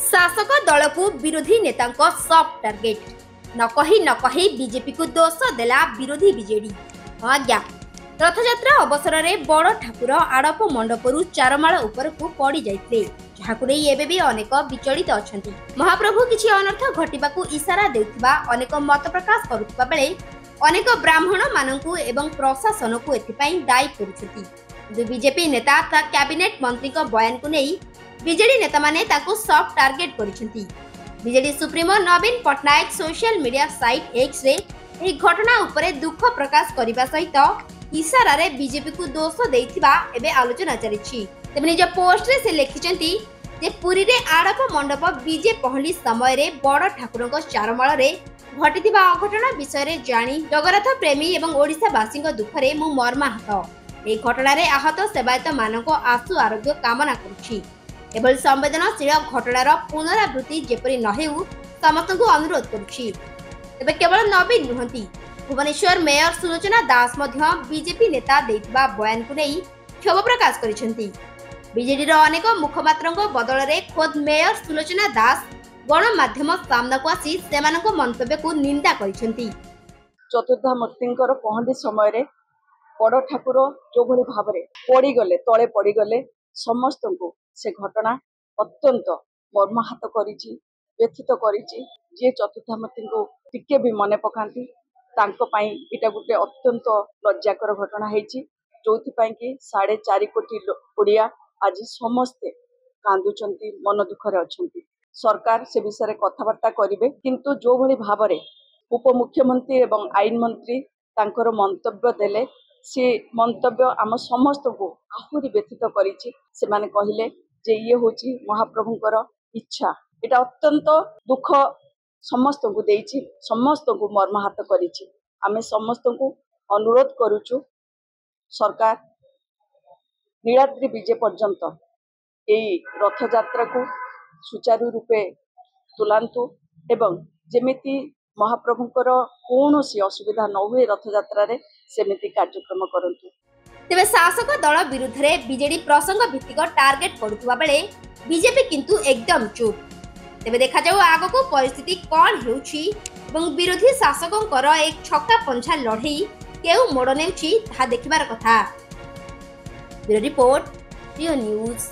शासक दल को विरोधी नेता सॉफ्ट टार्गेट न कही बीजेपी को दोष देला विरोधी बीजेडी। आज्ञा रथयात्रा अवसर में बड़ ठाकुर आड़प मंडपरू चारमाल उपर को पड़ जाते जहां एबे भी अनेक विचलित अच्छा। महाप्रभु किसी अनर्थ घटिबा को इशारा देउथिबा अनेक मत प्रकाश करुवा बेले अनेक ब्राह्मण मानकु एवं प्रशासन को एथिपाई दायी करुछथि। बीजेपी नेता ता कैबिनेट मंत्री को बयान को नहीं बीजेडी नेता माने ताको सॉफ्ट टार्गेट करिसेंती। BJD supremo Naveen Patnaik social media site X रे एही घटना उपरे दुख प्रकाश करिबा सहित इशारा रे बीजेपी को दोष देइथिबा एबे आलोचना चलिछि। तेबे निज पोस्ट रे से लिखिसेंती जे पुरी रे आड़प मंडप बीजे पहली समय रे बड़ ठाकुरक चारमाल रे घटिथिबा अघटना विषय रे जानी जगन्नाथ प्रेमी एवं ओडिशावासी दुख रे मु मर्माहत। एही घटना रे आहत सेवायत मानक आशु आरोग्य कामना करुछि। एभली संवेदनशील घटनार पुनरावृत्ति जेपरी न हेउ समस्त अनुरोध करुछि। तेबे केवल नवीन नुहंती भुवनेश्वर मेयर सुलोचना दास मध्य बीजेपी नेता देइथिबा बयान को नहीं क्षोभ प्रकाश करिसेंती। बीजेडी रो अनेक मुखपात्रक बदल रे खोद मेयर सुलोचना दास गणमाध्यम सामना को आसी सेमानक मंतव्य को निंदा करिसेंती। चतुर्थामूर्तिंकर पहंडी समय रे बड़ ठाकुर जो भली भाबरे पड़ी गले तळे पड़ी गले समस्त को से घटना अत्यंत मर्माहत करिछि, व्यथित करिछि। जे चतुर्थामूर्ति को टिके भी मने पकांती तांको पई इटा गुटे अत्यंत लज्जाकर घटना हेछि, जोथि पई कि 4.5 कोटी ओडिया आज समस्ते कांदुचंती, मन दुखरे अछंती। सरकार से विषय रे कथाबार्ता करिवे, किंतु जो भली भाबरे उपमुख्यमंत्री एवं आईन मंत्री तांकर मंतव्य देले से मंतव्य आम समस्त को आहुरी व्यथित करिछि। से माने कहिले जे ये होची महाप्रभुंकर इच्छा, एटा अत्यंत दुख समस्त को देइछि, समस्त को मर्माहत करिछि। आमे समस्त को अनुरोध करूछु सरकार नीलाद्री विजय पर्यंत एई रथ यात्रा को सुचारू रूपे तुलांतु एवं जेमिति महाप्रभुंकर कौनसी असुविधा न हुए रथ यात्रा रे सेमिति कार्यक्रम करंतु। तेबे शासक दल विरुद्ध रे बीजेडी प्रसंग भित्तिक टार्गेट करुवा बेले बीजेपी किंतु एकदम चुप। तेबे देखा जाऊ आगो को परिस्थिति कौन हेउछि एवं विरोधी शासकंकर एक छक्का पंछा लड़ई केउ मोड़ नेउछि ताहा देखिबार कथा। ब्यूरो रिपोर्ट, रियो न्यूज।